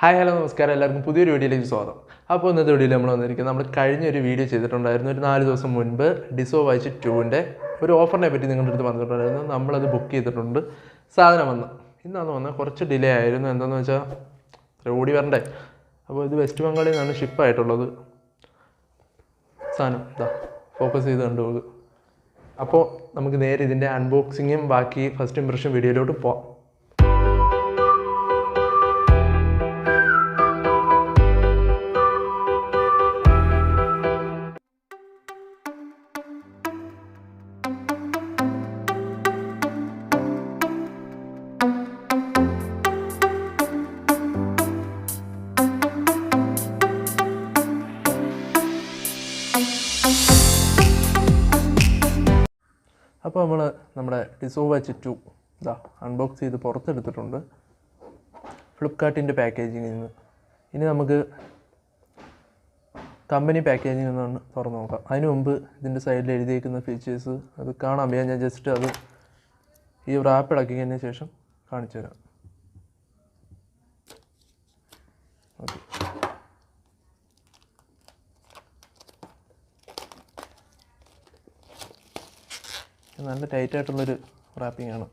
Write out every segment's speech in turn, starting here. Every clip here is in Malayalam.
ഹായ് ഹലോ നമസ്കാരം, എല്ലാവർക്കും പുതിയൊരു വീഡിയോയിലേക്ക് സ്വാഗതം. അപ്പോൾ ഇന്നത്തെ വീഡിയോയിൽ നമ്മൾ വന്നിരിക്കുന്നത് നമ്മൾ കഴിഞ്ഞൊരു വീഡിയോ ചെയ്തിട്ടുണ്ടായിരുന്നു. ഒരു 4 ദിവസം മുൻപ് ഡിസോ വാച്ച് 2ൻ്റെ ഒരു ഓഫറിനെ പറ്റി നിങ്ങളുടെ അടുത്ത് വന്നിട്ടുണ്ടായിരുന്നു. നമ്മളത് ബുക്ക് ചെയ്തിട്ടുണ്ട്, സാധനം വന്ന് ഇന്നാണ് വന്നത്. കുറച്ച് ഡിലേ ആയിരുന്നു. എന്താണെന്ന് വെച്ചാൽ ഓടി വരണ്ടേ. അപ്പോൾ ഇത് വെസ്റ്റ് ബംഗാളിൽ നിന്നാണ് ഷിപ്പായിട്ടുള്ളത്. സാധനം ഇതാ ഫോക്കസ് ചെയ്ത് കണ്ടുപോകും. അപ്പോൾ നമുക്ക് നേരെ ഇതിൻ്റെ അൺബോക്സിങ്ങും ബാക്കി ഫസ്റ്റ് ഇംപ്രഷൻ വീഡിയോയിലോട്ട് പോകാം. അപ്പോൾ നമ്മൾ നമ്മുടെ ഡിസോ വാച്ച് 2 ഇതാ അൺബോക്സ് ചെയ്ത് പുറത്തെടുത്തിട്ടുണ്ട് ഫ്ലിപ്കാർട്ടിൻ്റെ പാക്കേജിങ്ങിൽ നിന്ന്. ഇനി നമുക്ക് കമ്പനി പാക്കേജിൽ നിന്നാണ് തുറന്ന് നോക്കാം. അതിന് മുമ്പ് ഇതിൻ്റെ സൈഡിൽ എഴുതിയിരിക്കുന്ന ഫീച്ചേഴ്സ് അത് കാണാൻ ഞാൻ ജസ്റ്റ് അത് ഈ റാപ്പ് ഇളക്കിയതിന് ശേഷം കാണിച്ചു തരാം. ഓക്കെ, നല്ല ടൈറ്റായിട്ടുള്ളൊരു റാപ്പിംഗ് ആണ്.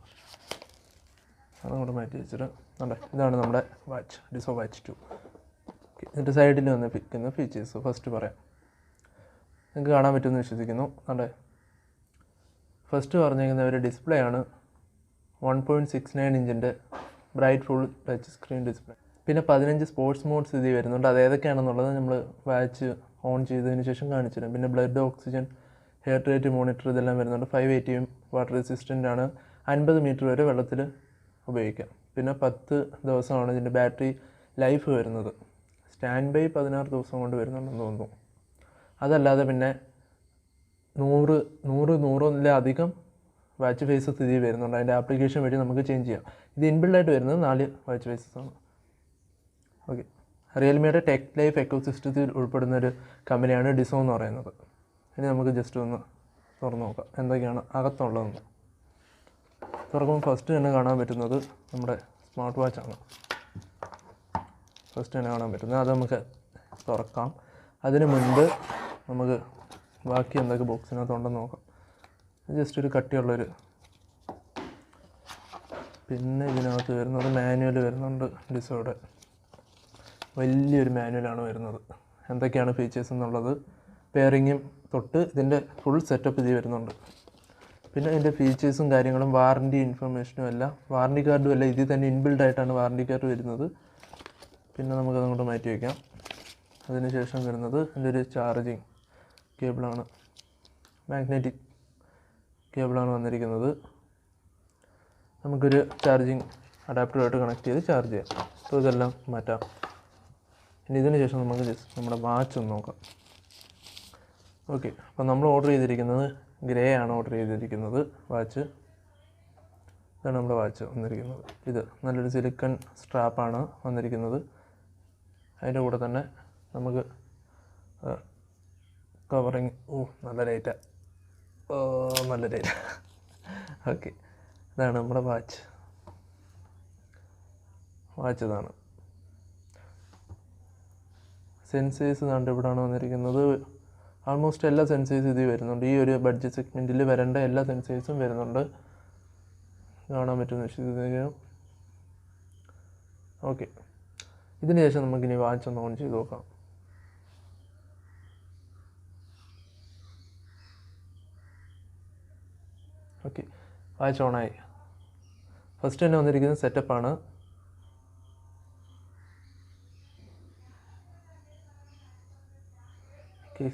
അതങ്ങോട്ട് മാറ്റി വെച്ചിട്ട് അല്ലേ, ഇതാണ് നമ്മുടെ വാച്ച് ഡിസോ വാച്ച് 2. ഇതിൻ്റെ സൈഡിൽ വന്നിരിക്കുന്ന ഫീച്ചേഴ്സ് ഫസ്റ്റ് പറയാം. നിങ്ങൾക്ക് കാണാൻ പറ്റുമെന്ന് വിശ്വസിക്കുന്നു. അല്ലേ, ഫസ്റ്റ് പറഞ്ഞിരിക്കുന്ന ഒരു ഡിസ്പ്ലേ ആണ്. 1.69 ഇഞ്ചിൻ്റെ bright full touch screen display. പിന്നെ 15 സ്പോർട്സ് മോഡ്സ് ഇതിൽ വരുന്നുണ്ട്. അത് ഏതൊക്കെയാണെന്നുള്ളത് നമ്മൾ വാച്ച് ഓൺ ചെയ്തതിന് ശേഷം കാണിച്ചു തരാം. പിന്നെ blood oxygen, hair rate monitor ഇതെല്ലാം വരുന്നുണ്ട്. 580 വാട്ടർ റെസിസ്റ്റൻ്റ് ആണ്. 50 മീറ്റർ വരെ വെള്ളത്തിൽ ഉപയോഗിക്കാം. പിന്നെ 10 ദിവസമാണ് ഇതിൻ്റെ ബാറ്ററി ലൈഫ് വരുന്നത്. സ്റ്റാൻഡ് ബൈ 16 ദിവസം കൊണ്ട് വരുന്നുണ്ടെന്ന് തോന്നുന്നു. അതല്ലാതെ പിന്നെ 100-100-100-100-100-അധികം വാച്ച് ഫേസസ് ഇതിൽ വരുന്നുണ്ട്. അതിൻ്റെ ആപ്ലിക്കേഷൻ വഴി നമുക്ക് ചേഞ്ച് ചെയ്യാം. ഇത് ഇൻബിൽഡായിട്ട് വരുന്നത് 4 വാച്ച് ഫേസസ് ആണ്. ഓക്കെ, റിയൽമിയുടെ ടെക് ലൈഫ് എക്കോസിസ്റ്റത്തിൽ ഉൾപ്പെടുന്ന ഒരു കമ്പനിയാണ് ഡിസോ എന്ന് പറയുന്നത്. ഇനി നമുക്ക് ജസ്റ്റ് ഒന്ന് തുറന്ന് നോക്കാം എന്തൊക്കെയാണ് അകത്തുള്ളതെന്ന്. തുറക്കുമ്പോൾ ഫസ്റ്റ് തന്നെ കാണാൻ പറ്റുന്നത് നമ്മുടെ സ്മാർട്ട് വാച്ചാണ്. ഫസ്റ്റ് തന്നെ കാണാൻ പറ്റുന്നത് അത് നമുക്ക് തുറക്കാം. അതിന് മുൻപ് നമുക്ക് ബാക്കി എന്തൊക്കെ ബോക്സിനകത്തുണ്ടെന്ന് നോക്കാം. ജസ്റ്റ് ഒരു കട്ടിയുള്ളൊരു, പിന്നെ ഇതിനകത്ത് വരുന്നത് മാനുവൽ വരുന്നുണ്ട്. ഡിസോയുടെ വലിയൊരു മാനുവലാണ് വരുന്നത്. എന്തൊക്കെയാണ് ഫീച്ചേഴ്സ് എന്നുള്ളത് പെയറിങ്ങും തൊട്ട് ഇതിൻ്റെ ഫുൾ സെറ്റപ്പ് ഇതിൽ വരുന്നുണ്ട്. പിന്നെ ഇതിൻ്റെ ഫീച്ചേഴ്സും കാര്യങ്ങളും വാറൻറ്റി ഇൻഫർമേഷനും എല്ലാം, വാറൻറ്റി കാർഡും എല്ലാം ഇതിൽ തന്നെ ഇൻബിൽഡായിട്ടാണ് വാറൻറ്റി കാർഡ് വരുന്നത്. പിന്നെ നമുക്കതങ്ങോട്ട് മാറ്റി വയ്ക്കാം. അതിനുശേഷം വരുന്നത് ഇതിൻ്റെ ഒരു ചാർജിങ് കേബിളാണ്. മാഗ്നറ്റിക് കേബിളാണ് വന്നിരിക്കുന്നത്. നമുക്കൊരു ചാർജിങ് അഡാപ്റ്ററുമായിട്ട് കണക്ട് ചെയ്ത് ചാർജ് ചെയ്യാം. അപ്പോൾ ഇതെല്ലാം മാറ്റാം. ഇനി ഇതിന് ശേഷം നമുക്ക് ജസ്റ്റ് നമ്മുടെ വാച്ച് ഒന്ന് നോക്കാം. ഓക്കെ, അപ്പോൾ നമ്മൾ ഓർഡർ ചെയ്തിരിക്കുന്നത് ഗ്രേ ആണ് ഓർഡർ ചെയ്തിരിക്കുന്നത് വാച്ച്. ഇതാണ് നമ്മുടെ വാച്ച് വന്നിരിക്കുന്നത്. ഇത് നല്ലൊരു സിലിക്കൺ സ്ട്രാപ്പാണ് വന്നിരിക്കുന്നത്. അതിൻ്റെ കൂടെ തന്നെ നമുക്ക് കവറിങ് നല്ല ലൈറ്റാണ്. നല്ല ലൈറ്റ്. ഓക്കെ, ഇതാണ് നമ്മുടെ വാച്ച്. ഇതാണ് സെൻസേഴ്സ് കണ്ട് ഇവിടെയാണ് വന്നിരിക്കുന്നത്. ആൾമോസ്റ്റ് എല്ലാ സെൻസേഴ്സും ഇതിൽ വരുന്നുണ്ട്. ഈ ഒരു ബഡ്ജറ്റ് സെഗ്മെൻറ്റിൽ വരേണ്ട എല്ലാ സെൻസേഴ്സും വരുന്നുണ്ട്. കാണാൻ പറ്റുമെന്ന് വിശ്വസിക്കുന്നു. ഓക്കെ, ഇതിന് ശേഷം നമുക്കിനി വാച്ച് ഒന്ന് ഓൺ ചെയ്ത് നോക്കാം. ഓക്കെ, വാച്ച് ഓണായി. ഫസ്റ്റ് തന്നെ വന്നിരിക്കുന്നത് സെറ്റപ്പാണ്.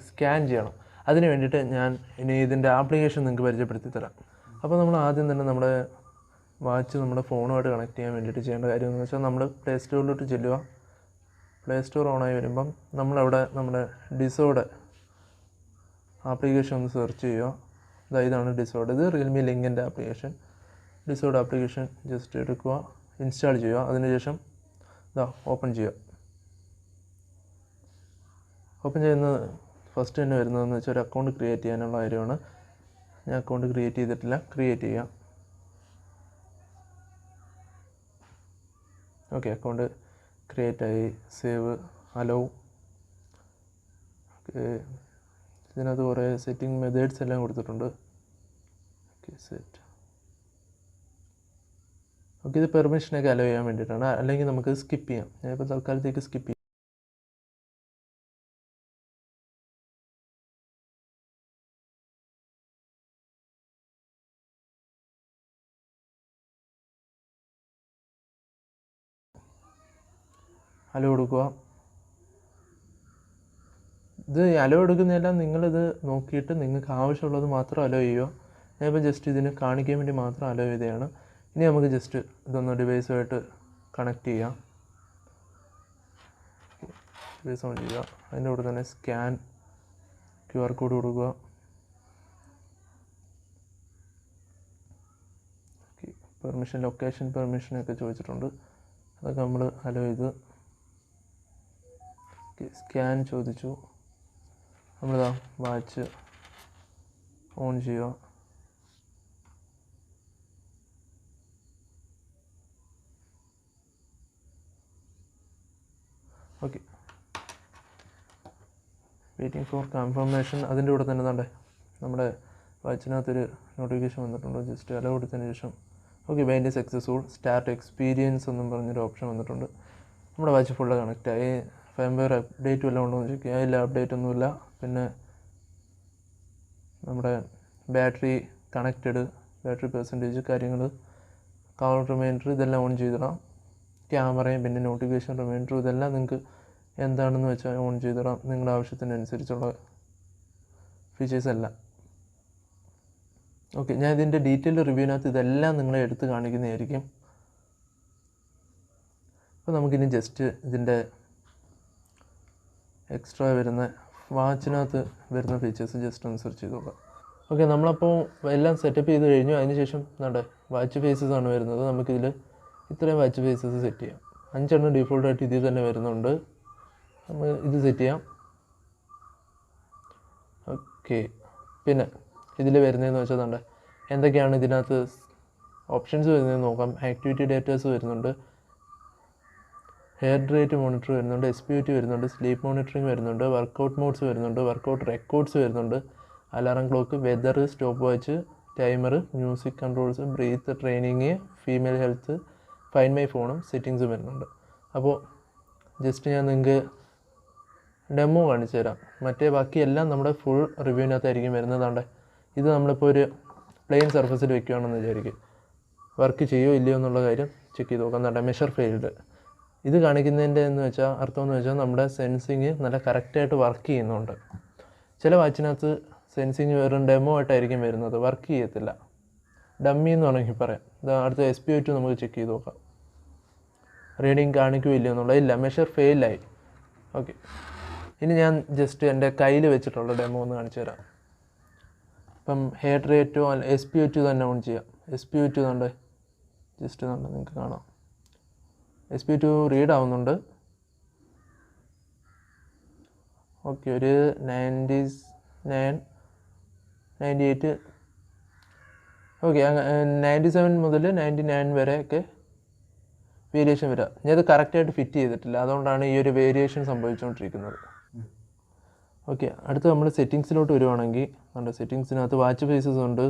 സ്കാൻ ചെയ്യണം. അതിന് വേണ്ടിയിട്ട് ഞാൻ ഇനി ഇതിൻ്റെ ആപ്ലിക്കേഷൻ നിങ്ങൾക്ക് പരിചയപ്പെടുത്തി തരാം. അപ്പോൾ നമ്മൾ ആദ്യം തന്നെ നമ്മുടെ വാച്ച് നമ്മുടെ ഫോണുമായിട്ട് കണക്ട് ചെയ്യാൻ വേണ്ടിയിട്ട് ചെയ്യേണ്ട കാര്യം എന്ന് വെച്ചാൽ നമ്മൾ പ്ലേ സ്റ്റോറിലോട്ട് ചെല്ലുക. പ്ലേ സ്റ്റോർ ഓണായി വരുമ്പം നമ്മളവിടെ നമ്മുടെ ഡിസോയുടെ ആപ്ലിക്കേഷൻ ഒന്ന് സെർച്ച് ചെയ്യുക. ഇതാണ് ഡിസോയുടെ. ഇത് റിയൽമി ലിങ്കിൻ്റെ ആപ്ലിക്കേഷൻ. ഡിസോയുടെ ആപ്ലിക്കേഷൻ ജസ്റ്റ് എടുക്കുക, ഇൻസ്റ്റാൾ ചെയ്യുക. അതിനുശേഷം ഓപ്പൺ ചെയ്യുക. ഓപ്പൺ ചെയ്യുന്നത് ഫസ്റ്റ് തന്നെ വരുന്നതെന്ന് വെച്ചാൽ ഒരു അക്കൗണ്ട് ക്രിയേറ്റ് ചെയ്യാനുള്ള കാര്യമാണ്. ഞാൻ അക്കൗണ്ട് ക്രിയേറ്റ് ചെയ്തിട്ടില്ല, ക്രിയേറ്റ് ചെയ്യാം. ഓക്കെ, അക്കൗണ്ട് ക്രിയേറ്റ് ആയി, സേവ്, അലോ. ഓക്കെ, ഇതിനകത്ത് കുറേ സെറ്റിംഗ് മെത്തേഡ്സ് എല്ലാം കൊടുത്തിട്ടുണ്ട്. Okay, set. ഓക്കെ, ഇത് പെർമിഷനൊക്കെ അലോ ചെയ്യാൻ വേണ്ടിയിട്ടാണ്, അല്ലെങ്കിൽ നമുക്ക് സ്കിപ്പ് ചെയ്യാം. ഞാനിപ്പോൾ തൽക്കാലത്തേക്ക് സ്കിപ്പ് ചെയ്യാം. അലോ കൊടുക്കുക. ഇത് അലോ എടുക്കുന്നതെല്ലാം നിങ്ങളിത് നോക്കിയിട്ട് നിങ്ങൾക്ക് ആവശ്യമുള്ളത് മാത്രം അലോ ചെയ്യുക. ഞാനിപ്പോൾ ജസ്റ്റ് ഇതിന് കാണിക്കാൻ വേണ്ടി മാത്രം അലോ ചെയ്തതാണ്. ഇനി നമുക്ക് ജസ്റ്റ് ഇതൊന്ന് ഡിവൈസുമായിട്ട് കണക്ട് ചെയ്യാം. ഡിവൈസ് ഓൺ ചെയ്യുക. അതിൻ്റെ കൂടെ തന്നെ സ്കാൻ QR കോഡ് കൊടുക്കുക. ഓക്കെ, പെർമിഷൻ, ലൊക്കേഷൻ പെർമിഷനൊക്കെ ചോദിച്ചിട്ടുണ്ട്, അതൊക്കെ നമ്മൾ അലോ ചെയ്ത്. സ്കാൻ ചോദിച്ചു, നമ്മളിതാ വാച്ച് ഓൺ ചെയ്യുക. Okay, waiting for confirmation. അതിൻ്റെ കൂടെ തന്നെ തന്നെ നമ്മുടെ വാച്ചിനകത്തൊരു നോട്ടിഫിക്കേഷൻ വന്നിട്ടുണ്ട്. ജസ്റ്റ് അലോ കൊടുത്തതിന് ശേഷം okay, bind successful, start experience എന്നും പറഞ്ഞൊരു ഓപ്ഷൻ വന്നിട്ടുണ്ട്. നമ്മുടെ വാച്ച് ഫുള്ള് കണക്റ്റായി. ഫേംവെയർ അപ്ഡേറ്റ് വല്ലതും ഉണ്ടോ എന്ന് ചോദിക്കുക. ഇല്ല, അപ്ഡേറ്റ് ഒന്നുമില്ല. പിന്നെ നമ്മുടെ ബാറ്ററി കണക്റ്റഡ്, ബാറ്ററി പെർസെൻറ്റേജ്, കാര്യങ്ങൾ, കാൾ റിമൈൻഡർ, ഇതെല്ലാം ഓൺ ചെയ്തിടാം. ക്യാമറയും പിന്നെ നോട്ടിഫിക്കേഷൻ റിമൈൻഡറും ഇതെല്ലാം നിങ്ങൾക്ക് എന്താണെന്ന് വെച്ചാൽ ഓൺ ചെയ്തിടാം, നിങ്ങളുടെ ആവശ്യത്തിനനുസരിച്ചുള്ള ഫീച്ചേഴ്സ് എല്ലാം. ഓക്കെ, ഞാൻ ഇതിൻ്റെ ഡീറ്റെയിൽ റിവ്യൂവിനകത്ത് ഇതെല്ലാം നിങ്ങളെ എടുത്ത് കാണിക്കുന്നതായിരിക്കും. അപ്പോൾ നമുക്കിനി ജസ്റ്റ് ഇതിൻ്റെ എക്സ്ട്രാ വരുന്ന വാച്ചിനകത്ത് വരുന്ന ഫീച്ചേഴ്സ് ജസ്റ്റ് ഒന്ന് സെർച്ച് ചെയ്ത് നോക്കാം. ഓക്കെ, നമ്മളപ്പോൾ എല്ലാം സെറ്റപ്പ് ചെയ്ത് കഴിഞ്ഞു. അതിനുശേഷം നമ്മുടെ വാച്ച് ഫേസസ് ആണ് വരുന്നത്. നമുക്കിതിൽ ഇത്രയും വാച്ച് ഫേസസ് സെറ്റ് ചെയ്യാം. 5 ഡിഫോൾട്ടായിട്ട് ഇതിൽ തന്നെ വരുന്നുണ്ട്. നമ്മൾ ഇത് സെറ്റ് ചെയ്യാം. ഓക്കെ, പിന്നെ ഇതിൽ വരുന്നതെന്ന് വെച്ചാൽ നമ്മുടെ എന്തൊക്കെയാണ് ഇതിനകത്ത് ഓപ്ഷൻസ് വരുന്നതെന്ന് നോക്കാം. ആക്ടിവിറ്റി ഡേറ്റാസ് വരുന്നുണ്ട്, ഹെയർ റേറ്റ് മോണിറ്റർ വരുന്നുണ്ട്, SPOT വരുന്നുണ്ട്, സ്ലീപ്പ് മോണിറ്ററിങ് വരുന്നുണ്ട്, വർക്കൗട്ട് മോഡ്സ് വരുന്നുണ്ട്, വർക്കൗട്ട് റെക്കോർഡ്സ് വരുന്നുണ്ട്, alarm clock, weather, stopwatch, timer, music controls, breath training, female health, find my ഫോണും സെറ്റിങ്സും വരുന്നുണ്ട്. അപ്പോൾ ജസ്റ്റ് ഞാൻ നിങ്ങൾക്ക് ഡെമോ കാണിച്ചു തരാം. മറ്റേ ബാക്കിയെല്ലാം നമ്മുടെ ഫുൾ റിവ്യൂവിനകത്തായിരിക്കും വരുന്നതാണ്ട്. ഇത് നമ്മളിപ്പോൾ ഒരു പ്ലെയിൻ സർഫസിൽ വെക്കുകയാണെന്ന് വിചാരിക്കും. വർക്ക് ചെയ്യുമോ ഇല്ലയോ എന്നുള്ള കാര്യം ചെക്ക് ചെയ്ത് നോക്കാം. നമ്മുടെ മെഷർ ഫെയിൽഡ് ഇത് കാണിക്കുന്നതിൻ്റെ എന്ന് വെച്ചാൽ അർത്ഥമെന്ന് വെച്ചാൽ നമ്മുടെ സെൻസിങ് നല്ല കറക്റ്റായിട്ട് വർക്ക് ചെയ്യുന്നുണ്ട്. ചില വാച്ചിനകത്ത് സെൻസിങ് വെറും ഡെമോ ആയിട്ടായിരിക്കും വരുന്നത്, വർക്ക് ചെയ്യത്തില്ല, ഡമ്മി എന്ന് വേണമെങ്കിൽ പറയാം. അടുത്ത SPOT നമുക്ക് ചെക്ക് ചെയ്ത് നോക്കാം. റീഡിങ് കാണിക്കുകയില്ല എന്നുള്ളത്, ഇല്ല, മെഷർ ഫെയിലായി. ഓക്കെ, ഇനി ഞാൻ ജസ്റ്റ് എൻ്റെ കയ്യിൽ വെച്ചിട്ടുള്ള ഡെമോ ഒന്ന് കാണിച്ചു തരാം. ഇപ്പം ഹെയർ റേറ്റോ SPOT തന്നെ ഓൺ ചെയ്യാം. SPOT കണ്ട് ജസ്റ്റ് കണ്ട് നിങ്ങൾക്ക് കാണാം. SPOT റീഡ് ആവുന്നുണ്ട്. ഓക്കെ, ഒരു 99, 98, ഓക്കെ, 97 മുതൽ 99 വരെയൊക്കെ വേരിയേഷൻ വരിക. ഞാനത് കറക്റ്റായിട്ട് ഫിറ്റ് ചെയ്തിട്ടില്ല, അതുകൊണ്ടാണ് ഈ ഒരു വേരിയേഷൻ സംഭവിച്ചുകൊണ്ടിരിക്കുന്നത്. ഓക്കെ, അടുത്ത് നമ്മൾ സെറ്റിങ്സിലോട്ട് വരുവാണെങ്കിൽ നമ്മുടെ സെറ്റിങ്സിനകത്ത് വാച്ച് ഫേസസ് ഉണ്ട്.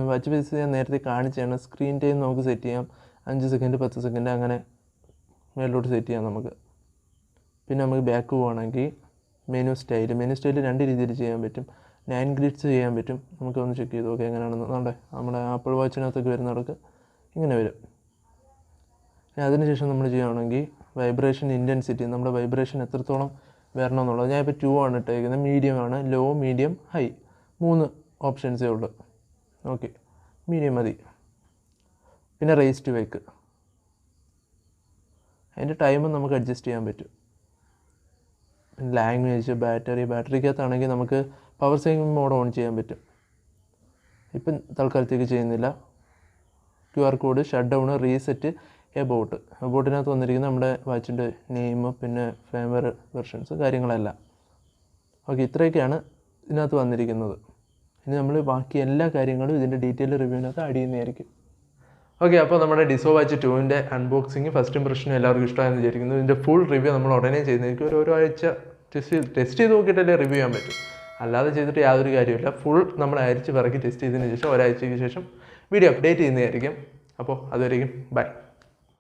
വാച്ച് ഫേസസ് ഞാൻ നേരത്തെ കാണിച്ചാണ്. സ്ക്രീൻ ടൈം നമുക്ക് സെറ്റ് ചെയ്യാം, 5 സെക്കൻഡ്, 10 സെക്കൻഡ്, അങ്ങനെ മേലോട്ട് സെറ്റ് ചെയ്യാം നമുക്ക്. പിന്നെ നമുക്ക് ബാക്ക് പോവുകയാണെങ്കിൽ മെനു സ്റ്റൈൽ 2 രീതിയിൽ ചെയ്യാൻ പറ്റും. 9 ഗ്രിഡ്സ് ചെയ്യാൻ പറ്റും. നമുക്കൊന്ന് ചെക്ക് ചെയ്ത് നോക്കാം എങ്ങനെയാണെന്ന്. നമ്മുടെ ആപ്പിൾ വാച്ചിനകത്തൊക്കെ വരുന്നവർക്ക് ഇങ്ങനെ വരും. അതിനുശേഷം നമ്മൾ ചെയ്യുകയാണെങ്കിൽ വൈബ്രേഷൻ ഇൻറ്റൻസിറ്റി, നമ്മുടെ വൈബ്രേഷൻ എത്രത്തോളം വരണം എന്നുള്ളത്. ഞാനിപ്പോൾ 2 ആണ് ഇട്ടേക്കുന്നത്, മീഡിയം ആണ്, ലോ, മീഡിയം, ഹൈ, 3 ഓപ്ഷൻസേ ഉള്ളൂ. ഓക്കെ, മീഡിയം മതി. പിന്നെ റേസ് ടു വേക്ക്, അതിൻ്റെ ടൈമും നമുക്ക് അഡ്ജസ്റ്റ് ചെയ്യാൻ പറ്റും. പിന്നെ ലാംഗ്വേജ്, ബാറ്ററിക്കകത്താണെങ്കിൽ നമുക്ക് പവർ സേവിങ് മോഡ് ഓൺ ചെയ്യാൻ പറ്റും. ഇപ്പം തൽക്കാലത്തേക്ക് ചെയ്യുന്നില്ല. QR code, shut down, reset, എബോട്ടിനകത്ത് വന്നിരിക്കുന്ന നമ്മുടെ വാച്ചിൻ്റെ നെയിം, പിന്നെ ഫേംവെയർ വെർഷൻസ്, കാര്യങ്ങളെല്ലാം. ഓക്കെ, ഇത്രയൊക്കെയാണ് ഇതിനകത്ത് വന്നിരിക്കുന്നത്. ഇനി നമ്മൾ ബാക്കി എല്ലാ കാര്യങ്ങളും ഇതിൻ്റെ ഡീറ്റെയിൽ റിവ്യൂവിനകത്ത് ആഡ് ചെയ്യുന്നതായിരിക്കും. ഓക്കെ, അപ്പോൾ നമ്മുടെ ഡിസോ വാച്ച് 2ൻ്റെ അൺബോക്സിങ് ഫസ്റ്റ് ഇംപ്രഷനും എല്ലാവർക്കും ഇഷ്ടമായെന്ന് വിചാരിക്കുന്നു. ഇതിൻ്റെ ഫുൾ റിവ്യൂ നമ്മൾ ഉടനെ ചെയ്യുന്നതായിരിക്കും. ഒരു ആഴ്ച ടെസ്റ്റ് ചെയ്ത് നോക്കിയിട്ടല്ലേ റിവ്യൂ ചെയ്യാൻ പറ്റും, അല്ലാതെ ചെയ്തിട്ട് യാതൊരു കാര്യമില്ല. ഫുൾ നമ്മൾ അരിച്ച് പിറക്കി ടെസ്റ്റ് ചെയ്തതിന് ശേഷം ഒരാഴ്ചയ്ക്ക് ശേഷം വീഡിയോ അപ്ഡേറ്റ് ചെയ്യുന്നതായിരിക്കും. അപ്പോൾ അതുവരെയും ബൈ.